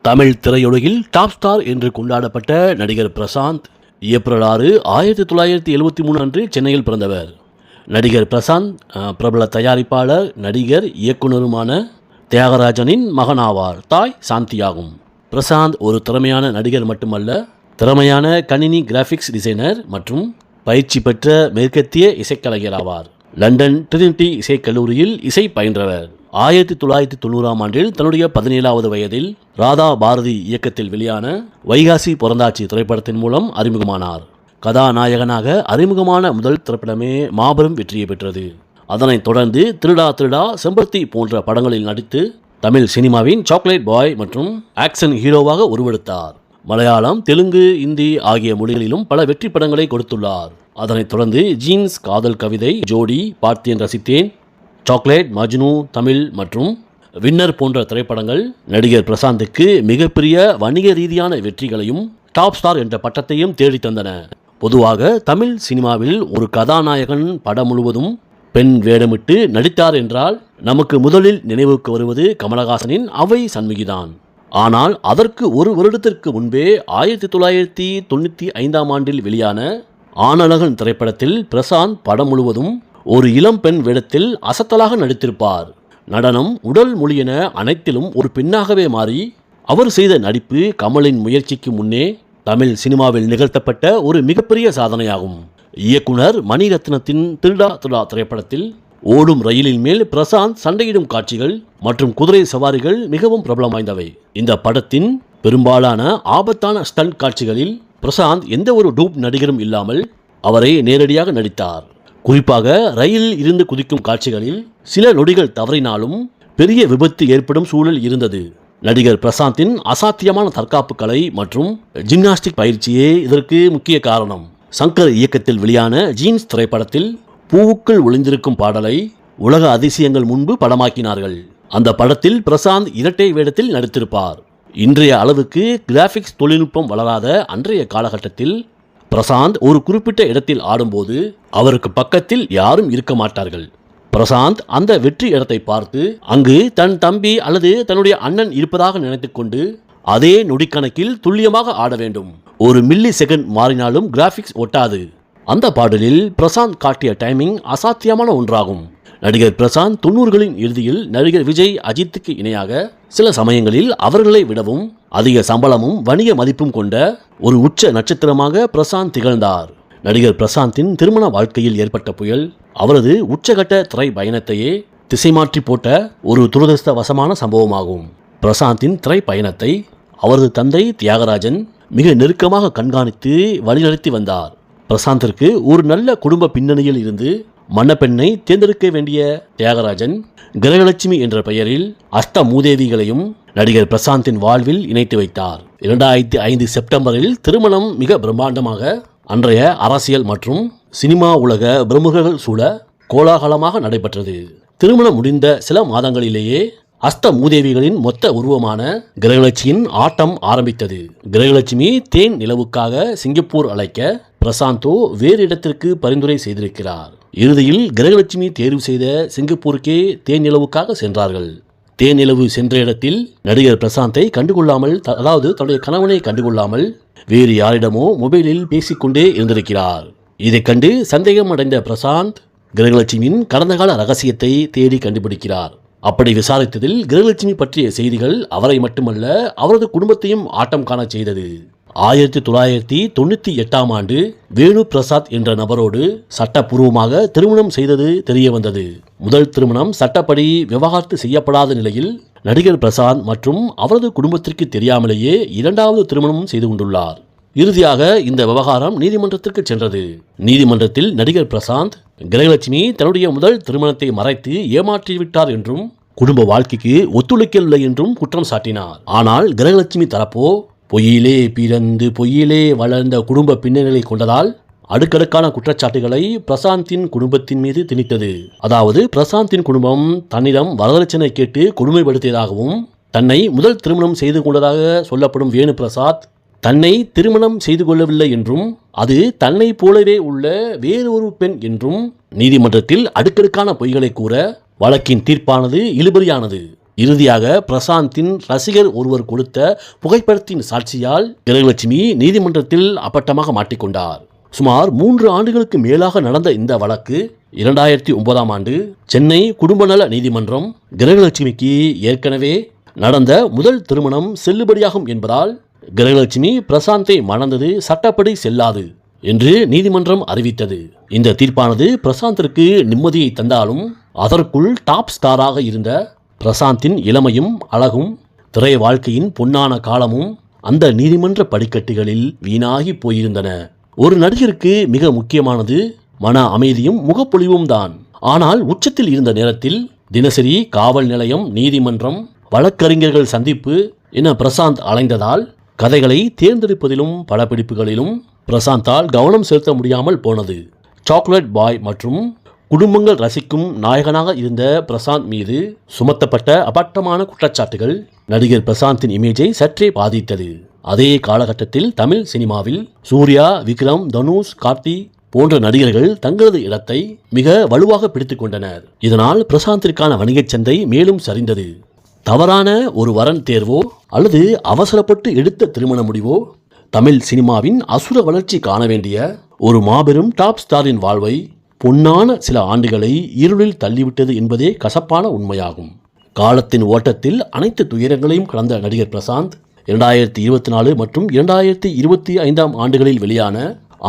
தமிழ் திரையுலகில் top star என்று கொண்டாடப்பட்ட நடிகர் பிரசாந்த் ஏப்ரல் 6, 1973 அன்று சென்னையில் பிறந்தவர். நடிகர் பிரசாந்த் பிரபல தயாரிப்பாளர், நடிகர், இயக்குனருமான தியாகராஜனின் மகனாவார். தாய் சாந்தியாகும். பிரசாந்த் ஒரு திறமையான நடிகர் மட்டுமல்ல, திறமையான கணினி கிராஃபிக்ஸ் டிசைனர் மற்றும் பயிற்சி பெற்ற மேற்கத்திய இசைக்கலைஞர் ஆவார். லண்டன் ட்ரினிட்டி இசைக்கல்லூரியில் இசை பயின்றவர். 1990ஆம் ஆண்டில் தன்னுடைய 17வது வயதில் ராதா பாரதி இயக்கத்தில் வெளியான வைகாசி பிறந்தாச்சி திரைப்படத்தின் மூலம் அறிமுகமானார். கதாநாயகனாக அறிமுகமான முதல் திரைப்படமே மாபெரும் வெற்றியை பெற்றது. அதனைத் தொடர்ந்து திருடா திருடா, செம்பருத்தி போன்ற படங்களில் நடித்து தமிழ் சினிமாவின் சாக்லேட் பாய் மற்றும் ஆக்ஷன் ஹீரோவாக உருவெடுத்தார். மலையாளம், தெலுங்கு, இந்தி ஆகிய மொழிகளிலும் பல வெற்றி படங்களை கொடுத்துள்ளார். அதனைத் தொடர்ந்து ஜீன்ஸ், காதல் கவிதை, ஜோடி, பார்த்தேன் ரசித்தேன், சாக்லேட், மஜ்னு, தமிழ் மற்றும் வின்னர் போன்ற திரைப்படங்கள் நடிகர் பிரசாந்துக்கு மிகப்பெரிய வணிக ரீதியான வெற்றிகளையும் டாப் ஸ்டார் என்ற பட்டத்தையும் தேடித்தந்தன. பொதுவாக தமிழ் சினிமாவில் ஒரு கதாநாயகன் படம் முழுவதும் பெண் வேடமிட்டு நடித்தார் என்றால் நமக்கு முதலில் நினைவுக்கு வருவது கமலஹாசனின் அவ்வை சண்முகிதான். ஆனால் அதற்கு ஒரு வருடத்திற்கு முன்பே 1995ஆம் ஆண்டில் வெளியான ஆனழகன் திரைப்படத்தில் பிரசாந்த் படம் முழுவதும் ஒரு இளம் பெண் வேடத்தில் அசத்தலாக நடித்திருப்பார். நடனம், உடல் மொழி என அனைத்திலும் ஒரு பெண்ணாகவே மாறி அவர் செய்த நடிப்பு கமலின் முயற்சிக்கு முன்னே தமிழ் சினிமாவில் நிகழ்த்தப்பட்ட ஒரு மிகப்பெரிய சாதனையாகும். இயக்குனர் மணிரத்னத்தின் திருடா திருடா திரைப்படத்தில் ஓடும் ரயிலின் மேல் பிரசாந்த் சண்டையிடும் காட்சிகள் மற்றும் குதிரை சவாரிகள் மிகவும் பிரபலம் வாய்ந்தவை. இந்த படத்தின் பெரும்பாலான ஆபத்தான ஸ்டண்ட் காட்சிகளில் பிரசாந்த் எந்த ஒரு டூப் நடிகரும் இல்லாமல் அவரை நேரடியாக நடித்தார். குறிப்பாக ரயிலில் இருந்து குதிக்கும் காட்சிகளில் சில நொடிகள் தவறினாலும் பெரிய விபத்து ஏற்படும் சூழல் இருந்தது. நடிகர் பிரசாந்தின் அசாத்தியமான தற்காப்பு கலை மற்றும் ஜிம்னாஸ்டிக் பயிற்சியே இதற்கு முக்கிய காரணம். சங்கர் இயக்கத்தில் வெளியான ஜீன்ஸ் திரைப்படத்தில் பூவுக்குள் ஒளிந்திருக்கும் பாடலை உலக அதிசயங்கள் முன்பு படமாக்கினார்கள். அந்த படத்தில் பிரசாந்த் இரட்டை வேடத்தில் நடித்திருப்பார். இன்றைய அளவுக்கு கிராபிக்ஸ் தொழில்நுட்பம் வளராத அன்றைய காலகட்டத்தில் பிரசாந்த் ஒரு குறிப்பிட்ட இடத்தில் ஆடும்போது அவருக்கு பக்கத்தில் யாரும் இருக்க மாட்டார்கள். பிரசாந்த் அந்த வெற்றி இடத்தை பார்த்து அங்கு தன் தம்பி அல்லது தன்னுடைய அண்ணன் இருப்பதாக நினைத்துக்கொண்டு அதே நொடிக்கணக்கில் துல்லியமாக ஆட வேண்டும். ஒரு மில்லி செகண்ட் மாறினாலும் கிராபிக்ஸ் ஒட்டாது. அந்த பாடலில் பிரசாந்த் காட்டிய டைமிங் அசாத்தியமான ஒன்றாகும். நடிகர் பிரசாந்த் 90களின் இறுதியில் நடிகர் விஜய், அஜித்துக்கு இணையாக சில சமயங்களில் அவர்களை விடவும் அதிக சம்பளமும் வணிக மதிப்பும் கொண்ட ஒரு உச்ச நட்சத்திரமாக பிரசாந்த் திகழ்ந்தார். நடிகர் பிரசாந்தின் திருமண வாழ்க்கையில் ஏற்பட்ட புயல் அவரது உச்சகட்ட திரை பயணத்தையே திசை மாற்றி போட்ட ஒரு துரதிர்ஷ்டவசமான சம்பவமாகும். பிரசாந்தின் திரை பயணத்தை அவரது தந்தை தியாகராஜன் மிக நெருக்கமாக கண்காணித்து வழிநடத்தி வந்தார். பிரசாந்திற்கு ஒரு நல்ல குடும்ப பின்னணியில் இருந்து மணப்பெண்ணை தேர்ந்தெடுக்க வேண்டிய தியாகராஜன் கிரகலட்சுமி என்ற பெயரில் அஷ்ட மூதேவிகளையும் நடிகர் பிரசாந்தின் வாழ்வில் இணைத்து வைத்தார். 2005 செப்டம்பரில் திருமணம் மிக பிரம்மாண்டமாக அன்றைய அரசியல் மற்றும் சினிமா உலக பிரமுகர்கள் சூழ கோலாகலமாக நடைபெற்றது. திருமணம் முடிந்த சில மாதங்களிலேயே அஷ்ட மூதேவிகளின் மொத்த உருவமான கிரகலட்சுமியின் ஆட்டம் ஆரம்பித்தது. கிரகலட்சுமி தேன் நிலவுக்காக சிங்கப்பூர் அழைக்க பிரசாந்தோ வேறு இடத்திற்கு பரிந்துரை செய்திருக்கிறார். இறுதியில் கிரகலட்சுமி தேர்வு செய்த சிங்கப்பூருக்கே தேன் நிலவுக்காக சென்றார்கள். தேன் நிலவு சென்ற இடத்தில் நடிகர் பிரசாந்தை கண்டுகொள்ளாமல், அதாவது தன்னுடைய கணவனை கண்டுகொள்ளாமல் வேறு யாரிடமோ மொபைலில் பேசிக்கொண்டே இருந்திருக்கிறார். இதை கண்டு சந்தேகம் அடைந்த பிரசாந்த் கிரகலட்சுமியின் கடந்த கால ரகசியத்தை தேடி கண்டுபிடிக்கிறார். அப்படி விசாரித்ததில் கிரகலட்சுமி பற்றிய செய்திகள் அவரை மட்டுமல்ல அவரது குடும்பத்தையும் ஆட்டம் காண செய்தது. 1998ஆம் ஆண்டு வேணு பிரசாத் என்ற நபரோடு சட்டப்பூர்வமாக திருமணம் செய்தது தெரிய வந்தது. முதல் திருமணம் சட்டப்படி விவாகரத்து செய்யப்படாத நிலையில் நடிகர் பிரசாந்த் மற்றும் அவரது குடும்பத்திற்கு தெரியாமலேயே இரண்டாவது திருமணம் செய்து கொண்டுள்ளார். இறுதியாக இந்த விவகாரம் நீதிமன்றத்திற்கு சென்றது. நீதிமன்றத்தில் நடிகர் பிரசாந்த் கிரகலட்சுமி தன்னுடைய முதல் திருமணத்தை மறைத்து ஏமாற்றிவிட்டார் என்றும் குடும்ப வாழ்க்கைக்கு ஒத்துழைக்கவில்லை என்றும் குற்றம் சாட்டினார். ஆனால் கிரகலட்சுமி தரப்போ பொய்யிலே பிறந்து பொய்யிலே வளர்ந்த குடும்ப பின்னணிகளை கொண்டதால் அடுக்கடுக்கான குற்றச்சாட்டுகளை பிரசாந்தின் குடும்பத்தின் மீது திணித்தது. அதாவது பிரசாந்தின் குடும்பம் தன்னிடம் வரதட்சணை கேட்டு கொடுமைப்படுத்தியதாகவும், தன்னை முதல் திருமணம் செய்து கொண்டதாக சொல்லப்படும் வேணு பிரசாத் தன்னை திருமணம் செய்து கொள்ளவில்லை என்றும் அது தன்னை போலவே உள்ள வேறொரு பெண் என்றும் நீதிமன்றத்தில் அடுக்கடுக்கான பொய்களை கூற வழக்கின் தீர்ப்பானது இழுபறியானது. இறுதியாக பிரசாந்தின் ரசிகர் ஒருவர் கொடுத்த புகைப்படத்தின் சாட்சியால் கிரகலட்சுமி நீதிமன்றத்தில் அப்பட்டமாக மாட்டிக்கொண்டார். சுமார் 3 ஆண்டுகளுக்கு மேலாக நடந்த இந்த வழக்கு 2009ஆம் ஆண்டு சென்னை குடும்பநல நீதிமன்றம் கிரகலட்சுமிக்கு ஏற்கனவே நடந்த முதல் திருமணம் செல்லுபடியாகும் என்பதால் கிரகலட்சுமி பிரசாந்தை மணந்தது சட்டப்படி செல்லாது என்று நீதிமன்றம் அறிவித்தது. இந்த தீர்ப்பானது பிரசாந்திற்கு நிம்மதியை தந்தாலும் அதற்குள் டாப் ஸ்டாராக இருந்த பிரசாந்தின் இளமையும் அழகும் திரை வாழ்க்கையின் பொன்னான காலமும் அந்த நீதிமன்ற படிக்கட்டுகளில் வீணாகி போயிருந்தன. ஒரு நடிகருக்கு மிக முக்கியமானது மன அமைதியும் முகப்பொலிவும் தான். ஆனால் உச்சத்தில் இருந்த நேரத்தில் தினசரி காவல் நிலையம், நீதிமன்றம், வழக்கறிஞர்கள் சந்திப்பு என பிரசாந்த் அலைந்ததால் கதைகளை தேர்ந்தெடுப்பதிலும் படப்பிடிப்புகளிலும் பிரசாந்தால் கவனம் செலுத்த முடியாமல் போனது. சாக்லேட் பாய் மற்றும் குடும்பங்கள் ரசிக்கும் நாயகனாக இருந்த பிரசாந்த் மீது சுமத்தப்பட்ட அபட்டமான குற்றச்சாட்டுகள் நடிகர் பிரசாந்தின் இமேஜை சற்றே பாதித்தது. அதே காலகட்டத்தில் தமிழ் சினிமாவில் சூர்யா, விக்ரம், தனுஷ், கார்த்தி போன்ற நடிகர்கள் தங்களது இடத்தை மிக வலுவாக பிடித்துக் கொண்டனர். இதனால் பிரசாந்திற்கான வணிகச் சந்தை மேலும் சரிந்தது. தவறான ஒரு வரன் தேர்வோ அல்லது அவசரப்பட்டு எடுத்த திருமண முடிவோ தமிழ் சினிமாவின் அசுர வளர்ச்சி காண வேண்டிய ஒரு மாபெரும் டாப் ஸ்டாரின் வாழ்வை பொன்னான சில ஆண்டுகளை இருளில் தள்ளிவிட்டது என்பதே கசப்பான உண்மையாகும். காலத்தின் ஓட்டத்தில் அனைத்து துயரங்களையும் கடந்த நடிகர் பிரசாந்த் 2024 மற்றும் 2025ஆம் ஆண்டுகளில் வெளியான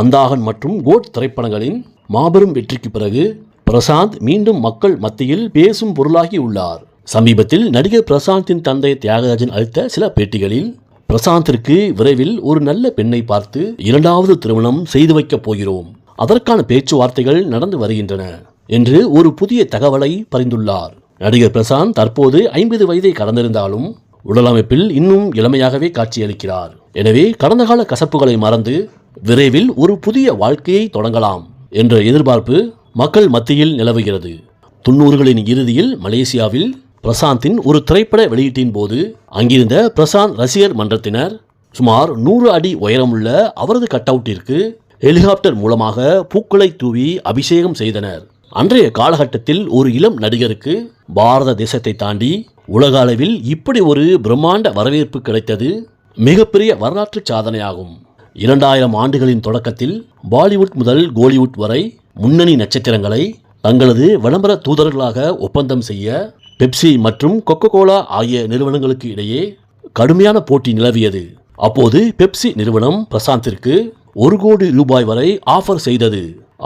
அந்தாகன் மற்றும் கோட் திரைப்படங்களின் மாபெரும் வெற்றிக்கு பிறகு பிரசாந்த் மீண்டும் மக்கள் மத்தியில் பேசும் பொருளாகி உள்ளார். சமீபத்தில் நடிகர் பிரசாந்தின் தந்தை தியாகராஜன் அளித்த சில பேட்டிகளில் பிரசாந்திற்கு விரைவில் ஒரு நல்ல பெண்ணை பார்த்து 2வது திருமணம் செய்து வைக்கப் போகிறோம், அதற்கான பேச்சுவார்த்தைகள் நடந்து வருகின்றன என்று ஒரு புதிய தகவலை பரிந்துள்ளார். நடிகர் பிரசாந்த் தற்போது 50 வயதை கடந்திருந்தாலும் உடலமைப்பில் இன்னும் இளமையாகவே காட்சியளிக்கிறார். எனவே கடந்த கால கசப்புகளை மறந்து விரைவில் ஒரு புதிய வாழ்க்கையை தொடங்கலாம் என்ற எதிர்பார்ப்பு மக்கள் மத்தியில் நிலவுகிறது. 90களின் இறுதியில் மலேசியாவில் பிரசாந்தின் ஒரு திரைப்பட வெளியீட்டின் போது அங்கிருந்த பிரசாந்த் ரசிகர் மன்றத்தினர் சுமார் 100 அடி உயரமுள்ள அவரது கட்டவுட்டிற்கு ஹெலிகாப்டர் மூலமாக பூக்களை தூவி அபிஷேகம் செய்தனர். அன்றைய காலகட்டத்தில் ஒரு இளம் நடிகருக்கு பாரத தேசத்தை தாண்டி உலக அளவில் இப்படி ஒரு பிரம்மாண்ட வரவேற்பு கிடைத்தது மிகப்பெரிய வரலாற்று சாதனையாகும். 2000 ஆண்டுகளின் தொடக்கத்தில் பாலிவுட் முதல் கோலிவுட் வரை முன்னணி நட்சத்திரங்களை தங்களது விளம்பர தூதர்களாக ஒப்பந்தம் செய்ய பெப்சி மற்றும் கொக்கோ கோலா ஆகிய நிறுவனங்களுக்கு இடையே கடுமையான போட்டி நிலவியது. அப்போது பெப்சி நிறுவனம் பிரசாந்திற்கு 1 கோடி ரூபாய் வரை ஆஃபர் செய்தது.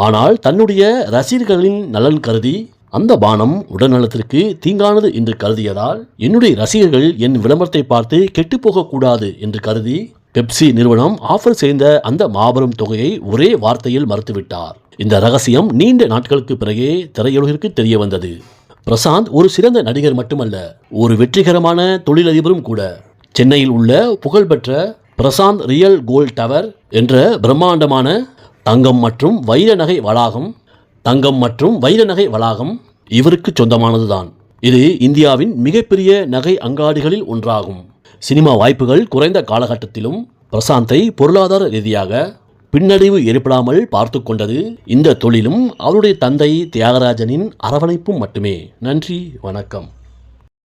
ஆனால் தன்னுடைய ரசிகர்களின் நலன் கருதி அந்த பானம் உடல்நலத்திற்கு தீங்கானது என்று கருதியதால் என்னுடைய ரசிகர்கள் என் விளம்பரத்தை பார்த்து கெட்டுப்போகக்கூடாது என்று கருதி பெப்சி நிறுவனம் ஆஃபர் செய்த அந்த மாபெரும் தொகையை ஒரே வார்த்தையில் மறுத்துவிட்டார். இந்த ரகசியம் நீண்ட நாட்களுக்கு பிறகே திரையுலகிற்கு தெரிய வந்தது. பிரசாந்த் ஒரு சிறந்த நடிகர் மட்டுமல்ல, ஒரு வெற்றிகரமான தொழிலதிபரும் கூட. சென்னையில் உள்ள புகழ்பெற்ற பிரசாந்த் ரியல் கோல்ட் டவர் என்ற பிரம்மாண்டமான தங்கம் மற்றும் வைர நகை வளாகம் இவருக்கு சொந்தமானதுதான். இது இந்தியாவின் மிகப்பெரிய நகை அங்காடிகளில் ஒன்றாகும். சினிமா வாய்ப்புகள் குறைந்த காலகட்டத்திலும் பிரசாந்தை பொருளாதார ரீதியாக பின்னடைவு ஏற்படாமல் பார்த்து கொண்டது இந்த தொழிலும் அவருடைய தந்தை தியாகராஜனின் அரவணைப்பும் மட்டுமே. நன்றி, வணக்கம்.